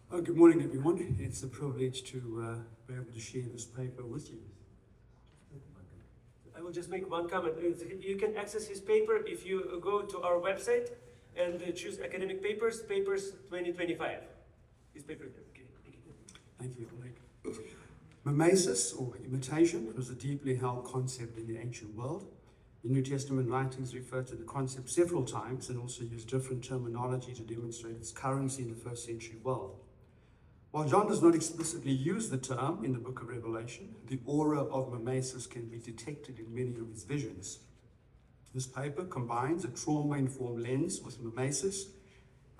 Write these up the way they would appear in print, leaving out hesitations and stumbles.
Good morning, everyone. It's a privilege to be able to share this paper with you. I will just make one comment. You can access his paper if you go to our website and choose academic papers 2025. His paper. Okay. Thank you, Oleg. Mimesis, or imitation, was a deeply held concept in the ancient world. The New Testament writings refer to the concept several times and also use different terminology to demonstrate its currency in the first century world. While John does not explicitly use the term in the book of Revelation, the aura of mimesis can be detected in many of his visions. This paper combines a trauma-informed lens with mimesis,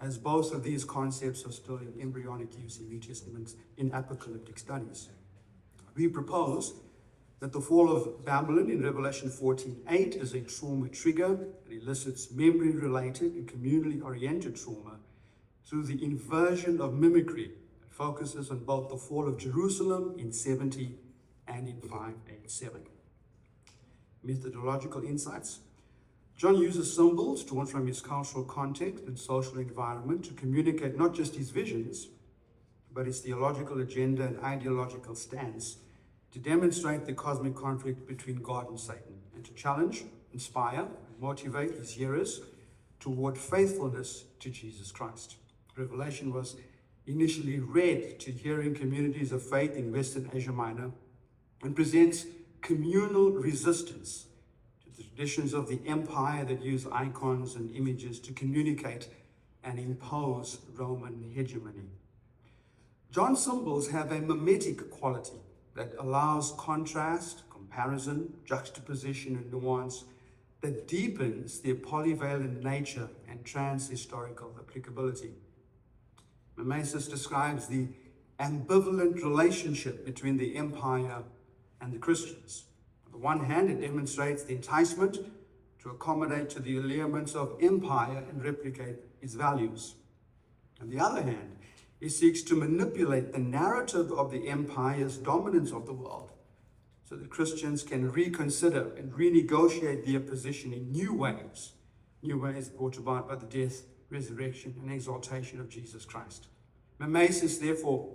as both of these concepts are still in embryonic use in New Testament in apocalyptic studies. We propose that the fall of Babylon in Revelation 14:8 is a trauma trigger that elicits memory-related and communally-oriented trauma through the inversion of mimicry that focuses on both the fall of Jerusalem in 70 and in 587. Methodological insights. John uses symbols drawn from his cultural context and social environment to communicate not just his visions, but his theological agenda and ideological stance to demonstrate the cosmic conflict between God and Satan, and to challenge, inspire, and motivate his hearers toward faithfulness to Jesus Christ. Revelation was initially read to hearing communities of faith in Western Asia Minor and presents communal resistance to the traditions of the empire that use icons and images to communicate and impose Roman hegemony. John's symbols have a mimetic quality that allows contrast, comparison, juxtaposition, and nuance that deepens their polyvalent nature and trans-historical applicability. Mimesis describes the ambivalent relationship between the empire and the Christians. On the one hand, it demonstrates the enticement to accommodate to the allurements of empire and replicate its values. On the other hand, it seeks to manipulate the narrative of the empire's dominance of the world so that Christians can reconsider and renegotiate their position in new ways brought about by the death, resurrection, and exaltation of Jesus Christ. Mimesis, therefore,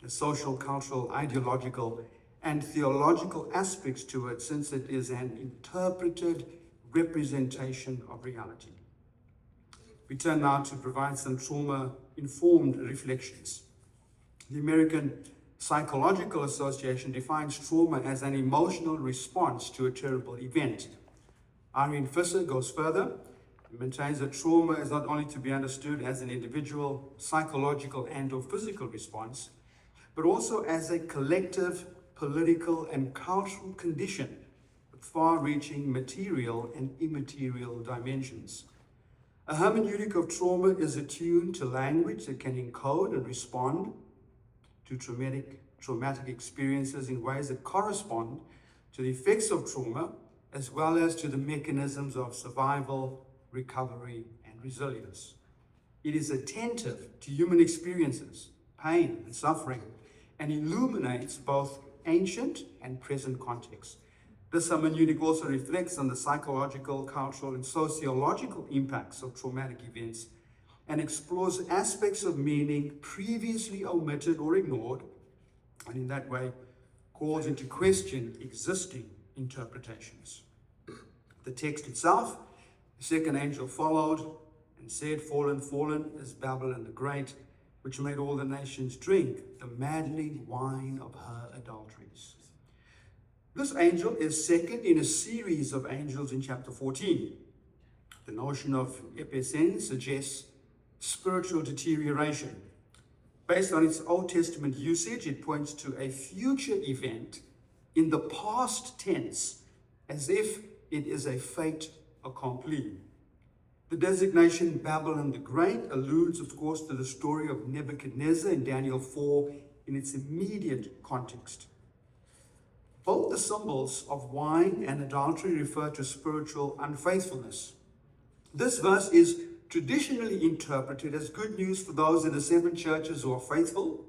has social, cultural, ideological, and theological aspects to it, since it is an interpreted representation of reality. We turn now to provide some trauma-informed reflections. The American Psychological Association defines trauma as an emotional response to a terrible event. Irene Fisser goes further and maintains that trauma is not only to be understood as an individual psychological and/or physical response, but also as a collective political and cultural condition with far-reaching material and immaterial dimensions. A hermeneutic of trauma is attuned to language that can encode and respond to traumatic experiences in ways that correspond to the effects of trauma, as well as to the mechanisms of survival, recovery, and resilience. It is attentive to human experiences, pain and suffering, and illuminates both ancient and present contexts. This hermeneutic also reflects on the psychological, cultural, and sociological impacts of traumatic events and explores aspects of meaning previously omitted or ignored, and in that way calls into question existing interpretations. The text itself, the second angel followed and said, "Fallen, fallen is Babylon the Great, which made all the nations drink the maddening wine of her adulteries." This angel is second in a series of angels in chapter 14. The notion of epesen suggests spiritual deterioration. Based on its Old Testament usage, it points to a future event in the past tense, as if it is a fait accompli. The designation Babylon the Great alludes, of course, to the story of Nebuchadnezzar in Daniel 4 in its immediate context. Both the symbols of wine and adultery refer to spiritual unfaithfulness. This verse is traditionally interpreted as good news for those in the seven churches who are faithful,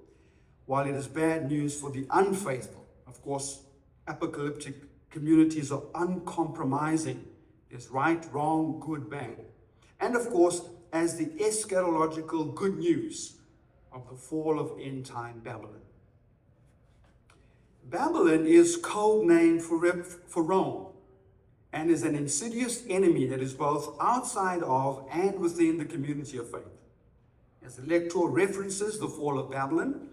while it is bad news for the unfaithful. Of course, apocalyptic communities are uncompromising. There's right, wrong, good, bad. And of course, as the eschatological good news of the fall of end-time Babylon. Babylon is code name for Rome and is an insidious enemy that is both outside of and within the community of faith. As the lector references the fall of Babylon,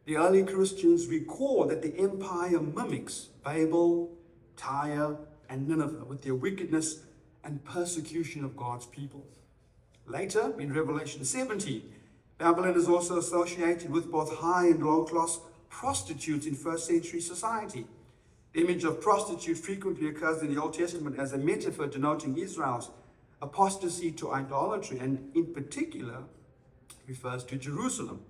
the early Christians recall that the empire mimics Babel, Tyre, and Nineveh with their wickedness and persecution of God's people. Later, in Revelation 17, Babylon is also associated with both high and low class prostitutes in first century society. The image of prostitute frequently occurs in the Old Testament as a metaphor denoting Israel's apostasy to idolatry, and in particular refers to Jerusalem.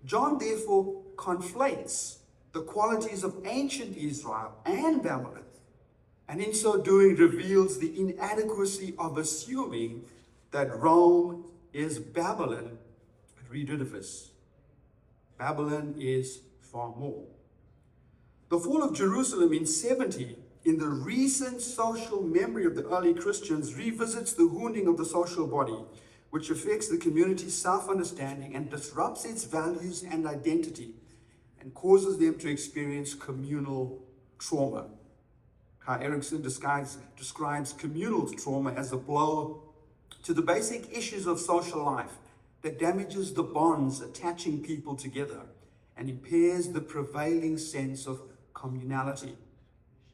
John therefore conflates the qualities of ancient Israel and Babylon, and in so doing reveals the inadequacy of assuming that Rome is Babylon. Read Reedificus. Babylon is far more. The fall of Jerusalem in 70, in the recent social memory of the early Christians, revisits the wounding of the social body, which affects the community's self-understanding and disrupts its values and identity, and causes them to experience communal trauma. Kai Erikson describes communal trauma as a blow to the basic issues of social life that damages the bonds attaching people together and impairs the prevailing sense of communality.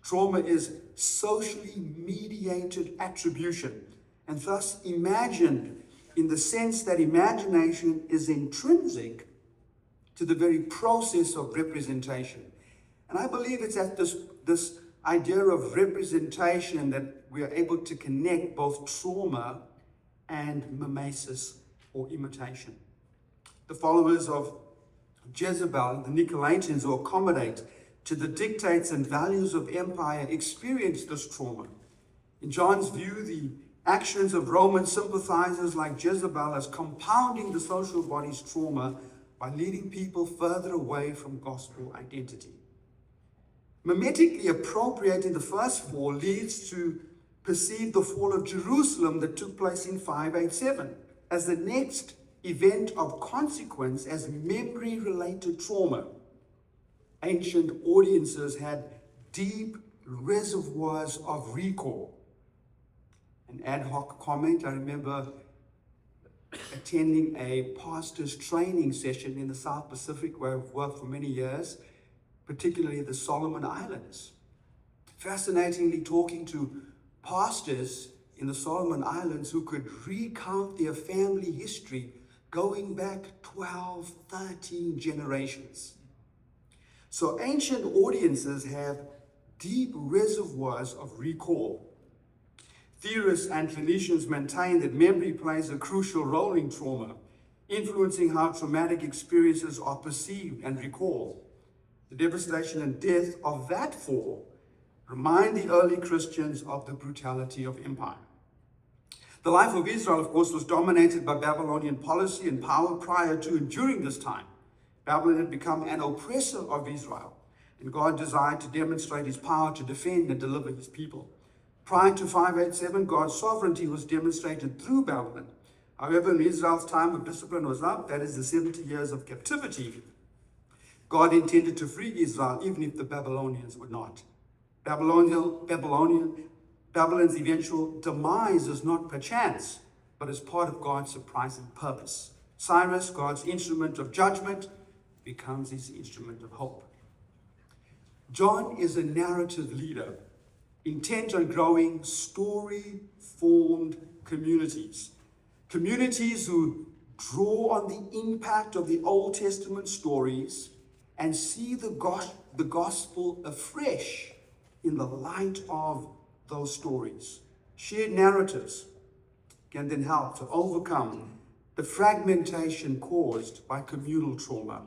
Trauma is socially mediated attribution, and thus imagined in the sense that imagination is intrinsic to the very process of representation. And I believe it's at this idea of representation that we are able to connect both trauma and mimesis, or imitation. The followers of Jezebel, the Nicolaitans, who accommodate to the dictates and values of empire, experience this trauma. In John's view, the actions of Roman sympathizers like Jezebel as compounding the social body's trauma by leading people further away from gospel identity. Mimetically appropriating the first fall leads to perceive the fall of Jerusalem that took place in 587 as the next event of consequence as memory-related trauma. Ancient audiences had deep reservoirs of recall. An ad hoc comment, I remember attending a pastor's training session in the South Pacific where I've worked for many years, particularly the Solomon Islands. Fascinatingly talking to pastors in the Solomon Islands who could recount their family history going back 12, 13 generations. So ancient audiences have deep reservoirs of recall. Theorists and clinicians maintain that memory plays a crucial role in trauma, influencing how traumatic experiences are perceived and recalled. The devastation and death of that fall remind the early Christians of the brutality of empire. The life of Israel, of course, was dominated by Babylonian policy and power prior to and during this time. Babylon had become an oppressor of Israel, and God desired to demonstrate his power to defend and deliver his people. Prior to 587, God's sovereignty was demonstrated through Babylon. However, when Israel's time of discipline was up, that is the 70 years of captivity, God intended to free Israel even if the Babylonians would not. Babylon's eventual demise is not perchance, but is part of God's surprising purpose. Cyrus, God's instrument of judgment, becomes his instrument of hope. John is a narrative leader, intent on growing story-formed communities. Communities who draw on the impact of the Old Testament stories and see the gospel afresh in the light of those stories. Shared narratives can then help to overcome the fragmentation caused by communal trauma.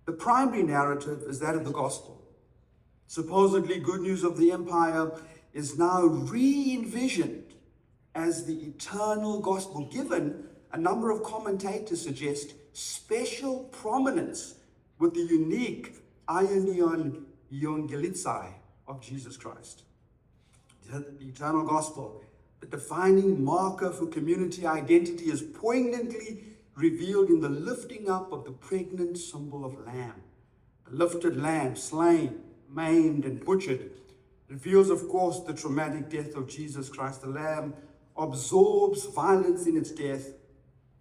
The primary narrative is that of the gospel. Supposedly good news of the empire is now re-envisioned as the eternal gospel, given a number of commentators suggest special prominence with the unique Ionion Euangelizai of Jesus Christ. The eternal gospel, the defining marker for community identity, is poignantly revealed in the lifting up of the pregnant symbol of lamb. The lifted lamb, slain, maimed, and butchered, reveals, of course, the traumatic death of Jesus Christ. The lamb absorbs violence in its death,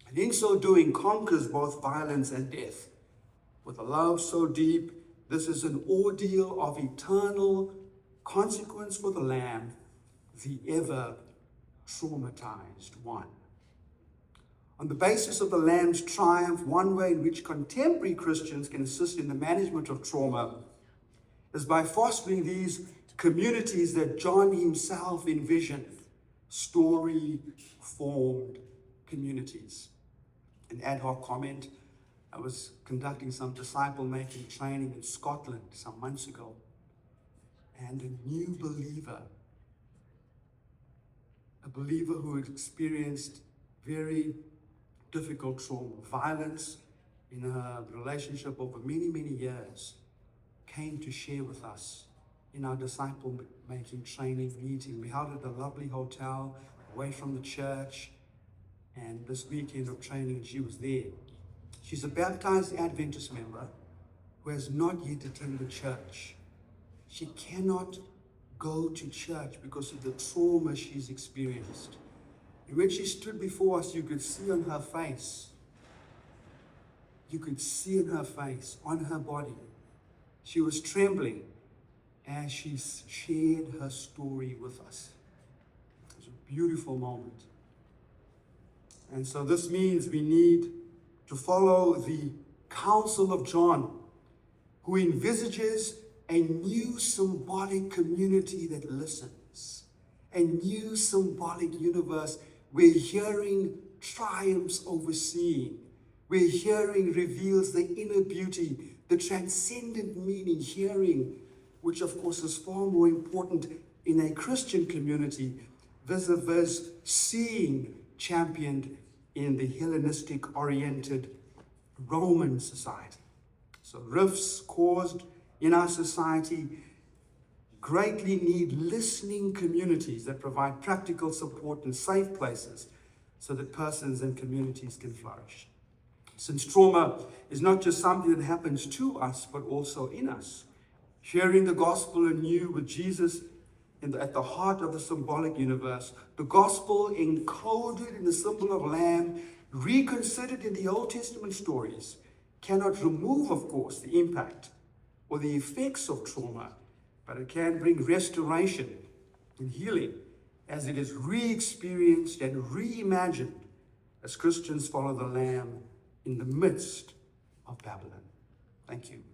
and in so doing conquers both violence and death. With a love so deep, this is an ordeal of eternal consequence for the lamb, the ever traumatized one. On the basis of the lamb's triumph, one way in which contemporary Christians can assist in the management of trauma is by fostering these communities that John himself envisioned, story-formed communities. An ad hoc comment: I was conducting some disciple-making training in Scotland some months ago, and a new believer, a believer who had experienced very difficult trauma, violence in her relationship over many, many years, came to share with us in our disciple-making training meeting. We held at a lovely hotel away from the church, and this weekend of training, she was there. She's a baptized Adventist member who has not yet attended church. She cannot go to church because of the trauma she's experienced. And when she stood before us, you could see on her face, on her body, she was trembling as she shared her story with us. It was a beautiful moment. And so this means we need to follow the counsel of John, who envisages a new symbolic community that listens, a new symbolic universe where hearing triumphs over seeing, where hearing reveals the inner beauty, the transcendent meaning, hearing, which of course is far more important in a Christian community, vis-a-vis seeing championed in the Hellenistic-oriented Roman society. So rifts caused in our society greatly need listening communities that provide practical support and safe places so that persons and communities can flourish. Since trauma is not just something that happens to us, but also in us, sharing the gospel anew with Jesus at the heart of the symbolic universe, the gospel encoded in the symbol of lamb, reconsidered in the Old Testament stories, cannot remove, of course, the impact or the effects of trauma, but it can bring restoration and healing as it is re-experienced and reimagined as Christians follow the Lamb in the midst of Babylon. Thank you.